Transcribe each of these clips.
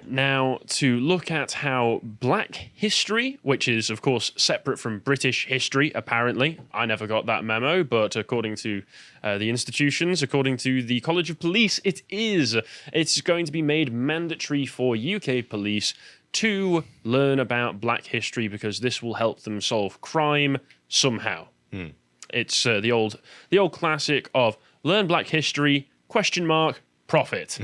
now to look at how black history, which is, of course, separate from British history, apparently. I never got that memo, but according to the institutions, according to the College of Police, it is. It's going to be made mandatory for UK police to learn about black history because this will help them solve crime somehow. It's the old classic of learn black history, ? Profit.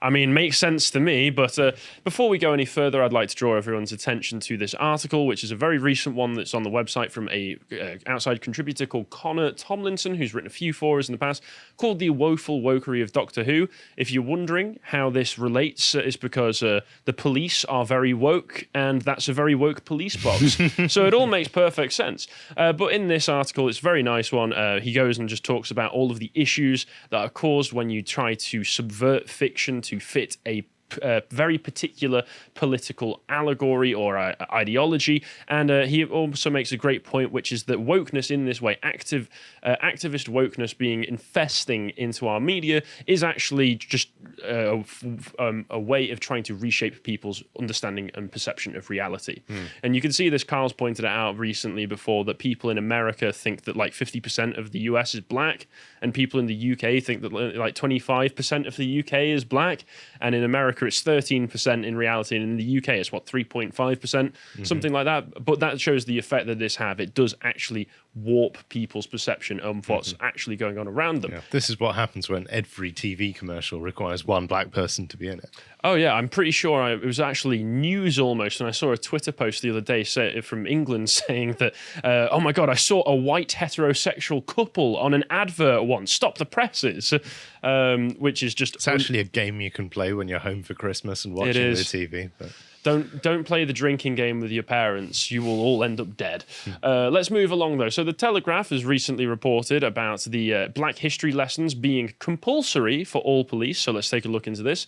I mean, makes sense to me, but before we go any further, I'd like to draw everyone's attention to this article, which is a very recent one that's on the website from a outside contributor called Connor Tomlinson, who's written a few for us in the past, called The Woeful Wokery of Doctor Who. If you're wondering how this relates, it's because the police are very woke, and that's a very woke police box. So it all makes perfect sense. But in this article, it's a very nice one. He goes and just talks about all of the issues that are caused when you try to subvert fiction to fit a very particular political allegory or ideology. And he also makes a great point, which is that wokeness in this way, activist wokeness being infesting into our media, is actually just a way of trying to reshape people's understanding and perception of reality. And you can see this, Carl's pointed it out recently before, that people in America think that like 50% of the US is black, and people in the UK think that like 25% of the UK is black, and in America it's 13% in reality, and in the UK it's what, 3.5%, something like that. But that shows the effect that this have. It does actually warp people's perception of what's actually going on around them. Yeah. This is what happens when every TV commercial requires one black person to be in it. Oh yeah, I'm pretty sure it was actually news almost, and I saw a Twitter post the other day from England saying that, oh my God, I saw a white heterosexual couple on an advert once, stop the presses, which is just... It's actually a game you can play when you're home for Christmas and watching the TV. But... Don't play the drinking game with your parents. You will all end up dead. Let's move along, though. So the Telegraph has recently reported about the Black History lessons being compulsory for all police. So let's take a look into this.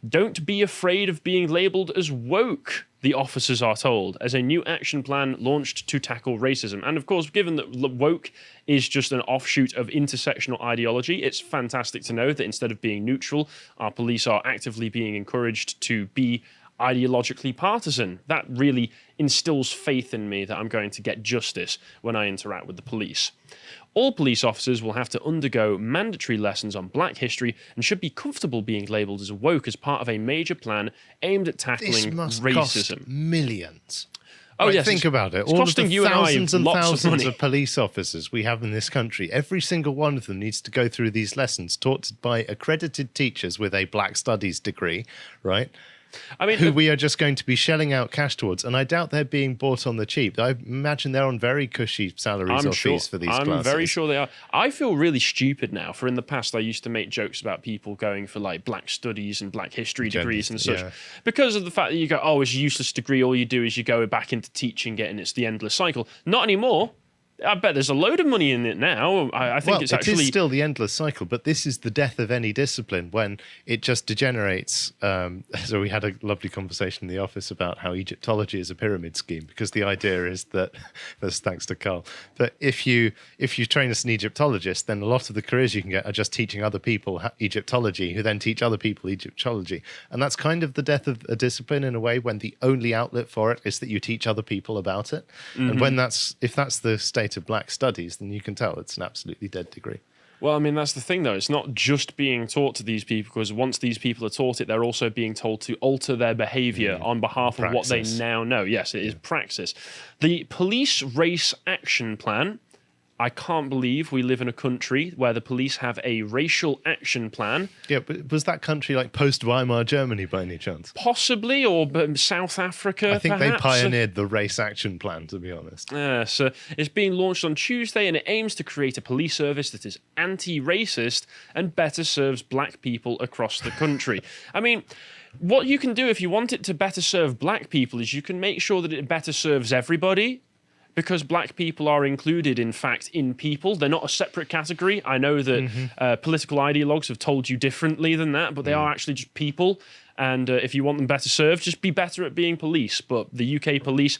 Don't be afraid of being labelled as woke, the officers are told, as a new action plan launched to tackle racism. And of course, given that woke is just an offshoot of intersectional ideology, it's fantastic to know that instead of being neutral, our police are actively being encouraged to be ideologically partisan. That really instills faith in me that I'm going to get justice when I interact with the police. All police officers will have to undergo mandatory lessons on black history and should be comfortable being labelled as woke as part of a major plan aimed at tackling this must racism. Cost millions. Oh, yes. Think about it. All of the thousands and thousands of of police officers we have in this country, every single one of them needs to go through these lessons taught by accredited teachers with a Black Studies degree, right? I mean, who we are just going to be shelling out cash towards. And I doubt they're being bought on the cheap. I imagine they're on very cushy salaries fees for these classes. I'm very sure they are. I feel really stupid now, for in the past I used to make jokes about people going for like black studies and black history degrees and such. Yeah. Because of the fact that you go, oh, it's a useless degree, all you do is you go back into teaching it and it's the endless cycle. Not anymore. I bet there's a load of money in it now. I think it's actually... it is still the endless cycle, but this is the death of any discipline when it just degenerates. So we had a lovely conversation in the office about how Egyptology is a pyramid scheme, because the idea is that, that's thanks to Carl, that if you train as an Egyptologist, then a lot of the careers you can get are just teaching other people Egyptology, who then teach other people Egyptology. And that's kind of the death of a discipline in a way, when the only outlet for it is that you teach other people about it. And if that's the state of black studies, then you can tell it's an absolutely dead degree. Well, I mean, that's the thing, though. It's not just being taught to these people, because once these people are taught it, they're also being told to alter their behaviour on behalf of what they now know. Yes, it is praxis. The Police Race Action Plan. I can't believe we live in a country where the police have a racial action plan. Yeah, but was that country like post-Weimar Germany by any chance? Possibly, or South Africa, I think perhaps. They pioneered the race action plan, to be honest. So it's being launched on Tuesday, and it aims to create a police service that is anti-racist and better serves black people across the country. I mean... what you can do if you want it to better serve black people is you can make sure that it better serves everybody, because black people are included, in fact, in people. They're not a separate category. I know that political ideologues have told you differently than that, but they are actually just people. And if you want them better served, just be better at being police. But the UK police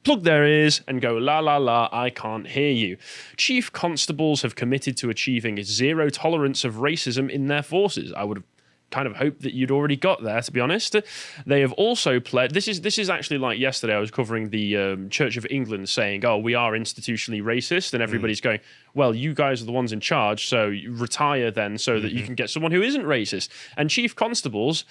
plug their ears and go, la, la, la, I can't hear you. Chief constables have committed to achieving zero tolerance of racism in their forces. I would have kind of hoped that you'd already got there, to be honest. They have also pledged. This is actually like yesterday. I was covering the Church of England saying, "Oh, we are institutionally racist," and everybody's going, "Well, you guys are the ones in charge, so you retire then, so that you can get someone who isn't racist." And chief constables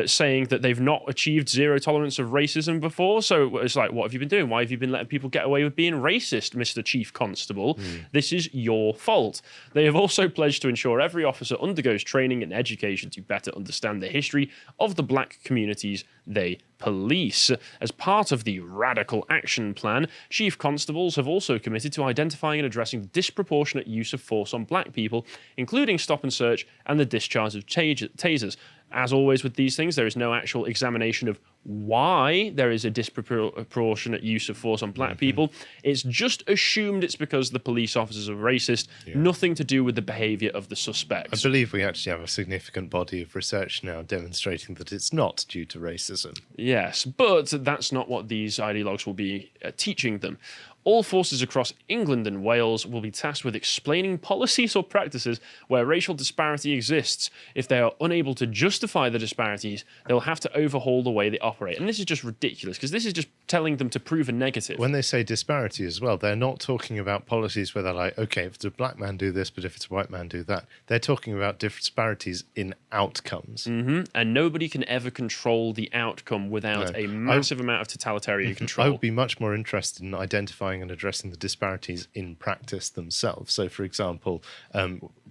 saying that they've not achieved zero tolerance of racism before. So it's like, what have you been doing? Why have you been letting people get away with being racist, Mr. Chief Constable? This is your fault. They have also pledged to ensure every officer undergoes training and education to better understand the history of the black communities they police. As part of the Radical Action Plan, chief constables have also committed to identifying and addressing the disproportionate use of force on black people, including stop and search and the discharge of tasers. As always with these things, there is no actual examination of why there is a disproportionate use of force on black people. It's just assumed it's because the police officers are racist, nothing to do with the behaviour of the suspects. I believe we actually have a significant body of research now demonstrating that it's not due to racism. Yes, but that's not what these ideologues will be teaching them. All forces across England and Wales will be tasked with explaining policies or practices where racial disparity exists. If they are unable to justify the disparities, they'll have to overhaul the way they operate. And this is just ridiculous, because this is just telling them to prove a negative. When they say disparity as well, they're not talking about policies where they're like, okay, if it's a black man, do this, but if it's a white man, do that. They're talking about disparities in outcomes. And nobody can ever control the outcome without a massive amount of totalitarian control. I would be much more interested in identifying and addressing the disparities in practice themselves. So, for example,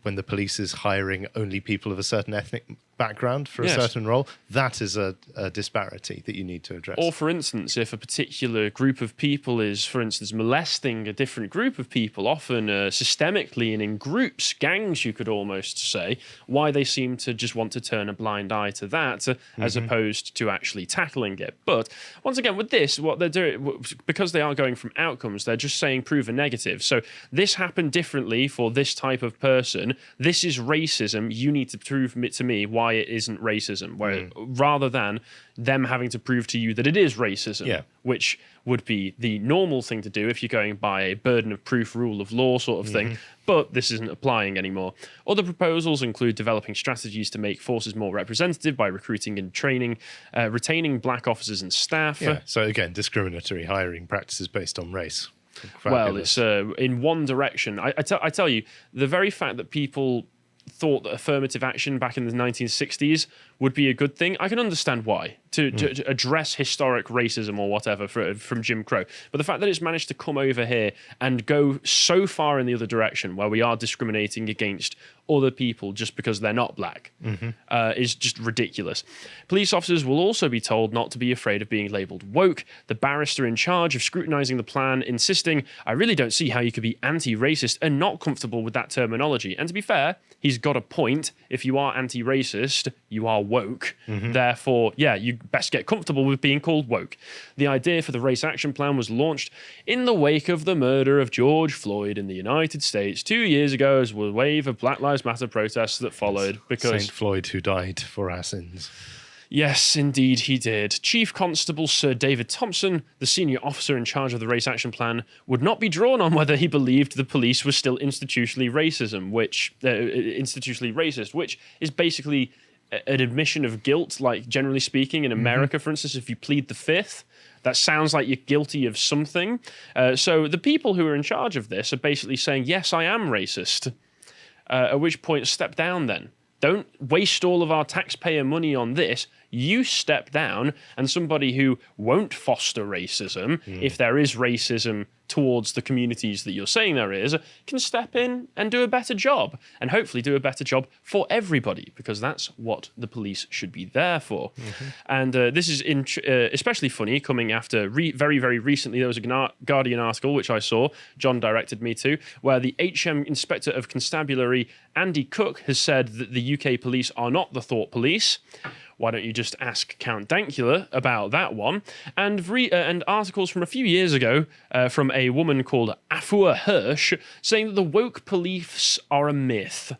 when the police is hiring only people of a certain ethnic background for a certain role, that is a disparity that you need to address. Or, for instance, if a particular group of people is, for instance, molesting a different group of people, often systemically and in groups, gangs, you could almost say, why they seem to just want to turn a blind eye to that as opposed to actually tackling it. But once again, with this, what they're doing, because they are going from outcomes, they're just saying prove a negative. So this happened differently for this type of person. This is racism. You need to prove to me why it isn't racism, where rather than them having to prove to you that it is racism, which would be the normal thing to do if you're going by a burden of proof, rule of law sort of thing. But this isn't applying anymore. Other proposals include developing strategies to make forces more representative by recruiting and training, retaining black officers and staff. So again, discriminatory hiring practices based on race. Fabulous. Well, it's in one direction. I tell you, the very fact that people thought that affirmative action back in the 1960s would be a good thing, I can understand why, to address historic racism or whatever from Jim Crow. But the fact that it's managed to come over here and go so far in the other direction, where we are discriminating against other people just because they're not black, is just ridiculous. Police officers will also be told not to be afraid of being labelled woke. The barrister in charge of scrutinising the plan insisting, "I really don't see how you could be anti-racist and not comfortable with that terminology." And to be fair, he's got a point. If you are anti-racist, you are woke. Therefore, you best get comfortable with being called woke. The idea for the Race Action Plan was launched in the wake of the murder of George Floyd in the United States 2 years ago as a wave of Black Lives Matter protests that followed. Because Saint Floyd, who died for our sins. Yes, indeed he did. Chief Constable Sir David Thompson, the senior officer in charge of the Race Action Plan, would not be drawn on whether he believed the police was still institutionally racist, which is basically an admission of guilt, like generally speaking in America, for instance, if you plead the fifth, that sounds like you're guilty of something. So the people who are in charge of this are basically saying, yes, I am racist. At which point, step down then. Don't waste all of our taxpayer money on this. You step down, and somebody who won't foster racism, if there is racism towards the communities that you're saying there is, can step in and do a better job, and hopefully do a better job for everybody, because that's what the police should be there for. And this is especially funny coming after very, very recently, there was a Guardian article, which I saw, John directed me to, where the HM Inspector of Constabulary, Andy Cook, has said that the UK police are not the thought police. Why don't you just ask Count Dankula about that one? And articles from a few years ago from a woman called Afua Hirsch saying that the woke police are a myth.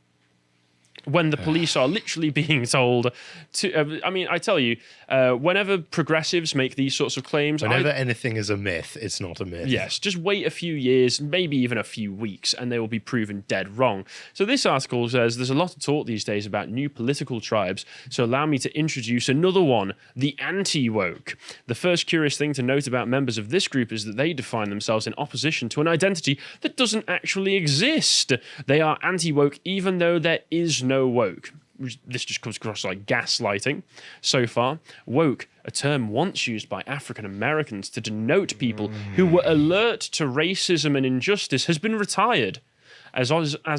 when the police are literally being told to. I tell you, whenever progressives make these sorts of claims, whenever anything is a myth, it's not a myth. Yes, just wait a few years, maybe even a few weeks, and they will be proven dead wrong. So this article says there's a lot of talk these days about new political tribes, so allow me to introduce another one, the anti-woke. The first curious thing to note about members of this group is that they define themselves in opposition to an identity that doesn't actually exist. They are anti-woke even though there is no woke. This just comes across like gaslighting. So far, woke, a term once used by African Americans to denote people who were alert to racism and injustice, has been retired. As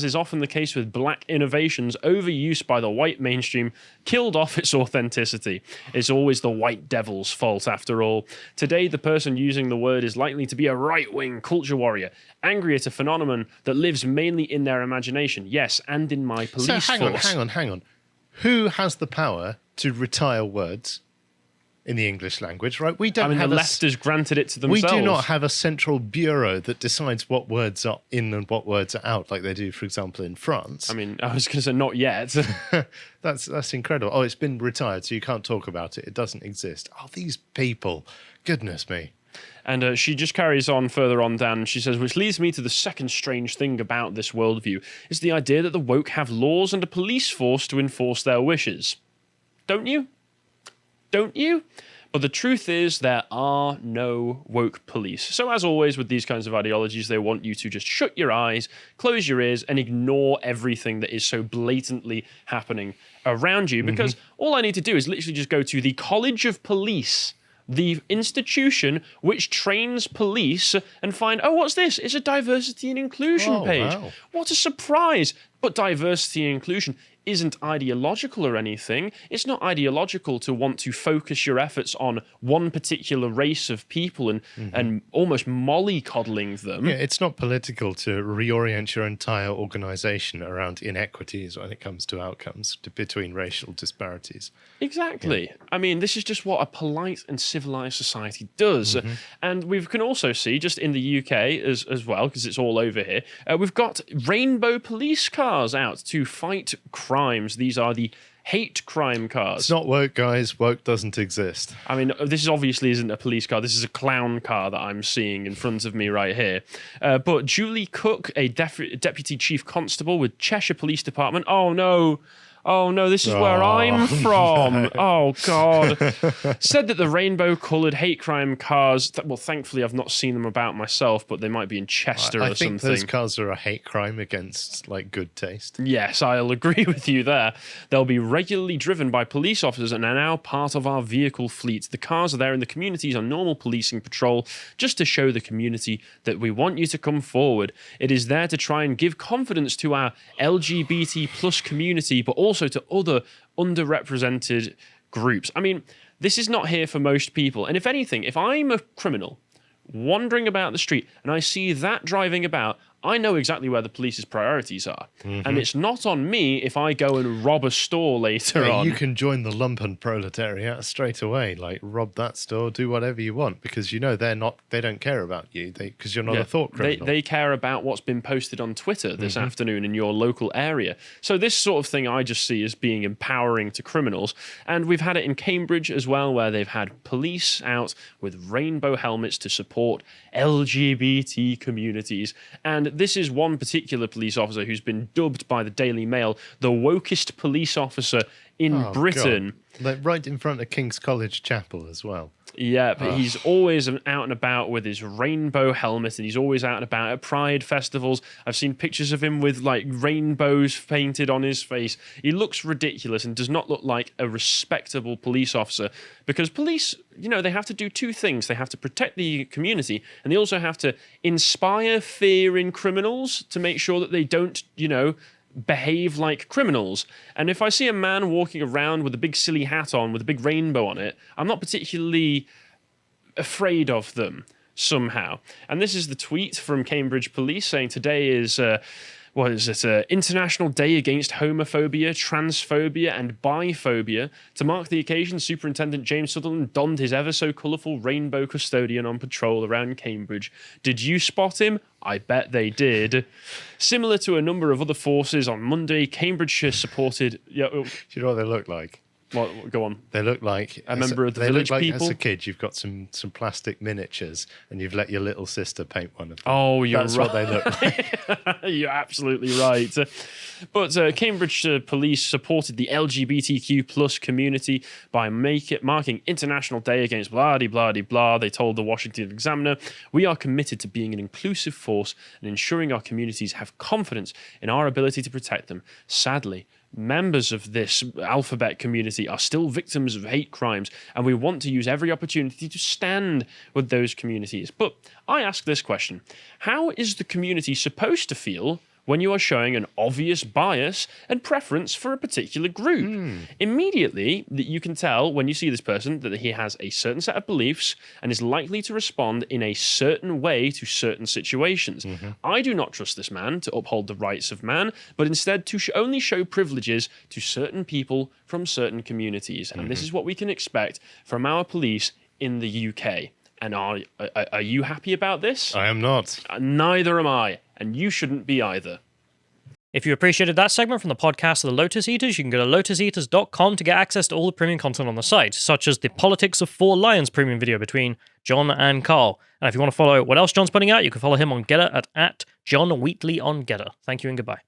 is often the case with black innovations, overuse by the white mainstream killed off its authenticity. It's always the white devil's fault, after all. Today, the person using the word is likely to be a right-wing culture warrior, angry at a phenomenon that lives mainly in their imagination. Yes, and in my police force. Hang on. Who has the power to retire words in the English language, right? We don't have the left has granted it to themselves. We do not have a central bureau that decides what words are in and what words are out, like they do, for example, in France. I was going to say not yet. That's incredible. Oh, it's been retired, so you can't talk about it. It doesn't exist. Oh, these people. Goodness me. And she just carries on further on down, and she says, which leads me to the second strange thing about this worldview, is the idea that the woke have laws and a police force to enforce their wishes. Don't you? Don't you? But the truth is there are no woke police. So as always with these kinds of ideologies, they want you to just shut your eyes, close your ears, and ignore everything that is so blatantly happening around you. Because all I need to do is literally just go to the College of Police, the institution which trains police, and find, oh, what's this? It's a diversity and inclusion page. Wow. What a surprise. But diversity and inclusion isn't ideological or anything. It's not ideological to want to focus your efforts on one particular race of people and almost mollycoddling them. Yeah, it's not political to reorient your entire organization around inequities when it comes to outcomes between racial disparities. Exactly. Yeah. This is just what a polite and civilized society does. And we can also see, just in the UK as well, because it's all over here, we've got rainbow police cars out to fight crimes. These are the hate crime cars. It's not woke, guys. Woke doesn't exist. This obviously isn't a police car. This is a clown car that I'm seeing in front of me right here. But Julie Cook, a deputy chief constable with Cheshire Police Department. Oh no, this is where I'm from. No. Oh, God. Said that the rainbow-coloured hate crime cars, well, thankfully I've not seen them about myself, but they might be in Chester or something. I think those cars are a hate crime against, good taste. Yes, I'll agree with you there. They'll be regularly driven by police officers and are now part of our vehicle fleet. The cars are there in the communities on normal policing patrol just to show the community that we want you to come forward. It is there to try and give confidence to our LGBT plus community, but also to other underrepresented groups. This is not here for most people. And if anything, if I'm a criminal wandering about the street and I see that driving about, I know exactly where the police's priorities are. And it's not on me if I go and rob a store later on. You can join the lumpen proletariat straight away, rob that store, do whatever you want, because they don't care about you because you're not a thought criminal. They care about what's been posted on Twitter this afternoon in your local area. So this sort of thing I just see as being empowering to criminals. And we've had it in Cambridge as well, where they've had police out with rainbow helmets to support LGBT communities. And this is one particular police officer who's been dubbed by the Daily Mail the wokest police officer in Britain. God. Right in front of King's College Chapel as well. Yeah, but he's always out and about with his rainbow helmet, and he's always out and about at Pride festivals. I've seen pictures of him with rainbows painted on his face. He looks ridiculous and does not look like a respectable police officer, because police, they have to do two things. They have to protect the community, and they also have to inspire fear in criminals to make sure that they don't, behave like criminals. And if I see a man walking around with a big silly hat on with a big rainbow on it, I'm not particularly afraid of them somehow. And this is the tweet from Cambridge Police saying today is what is it? International Day Against Homophobia, Transphobia, and Biphobia. To mark the occasion, Superintendent James Sutherland donned his ever so colourful rainbow custodian on patrol around Cambridge. Did you spot him? I bet they did. Similar to a number of other forces, on Monday, Cambridgeshire supported... Yeah, Do you know what they look like? what, go on. They look like A member of the they village look like people? As a kid, you've got some plastic miniatures, and you've let your little sister paint one of them. Oh, you're That's right. what they look like. You're absolutely right. But Cambridge police supported the LGBTQ plus community by marking International Day against blah-de-blah-de-blah. They told the Washington Examiner, "We are committed to being an inclusive force and ensuring our communities have confidence in our ability to protect them. Sadly, members of this alphabet community are still victims of hate crimes, and we want to use every opportunity to stand with those communities." But I ask this question: how is the community supposed to feel when you are showing an obvious bias and preference for a particular group? Immediately, that you can tell when you see this person that he has a certain set of beliefs and is likely to respond in a certain way to certain situations. I do not trust this man to uphold the rights of man, but instead to only show privileges to certain people from certain communities. And this is what we can expect from our police in the UK. And are you happy about this? I am not. Neither am I, and you shouldn't be either. If you appreciated that segment from the podcast of the Lotus Eaters, you can go to lotuseaters.com to get access to all the premium content on the site, such as the Politics of Four Lions premium video between John and Carl. And if you want to follow what else John's putting out, you can follow him on Getter at John Wheatley on Getter. Thank you and goodbye.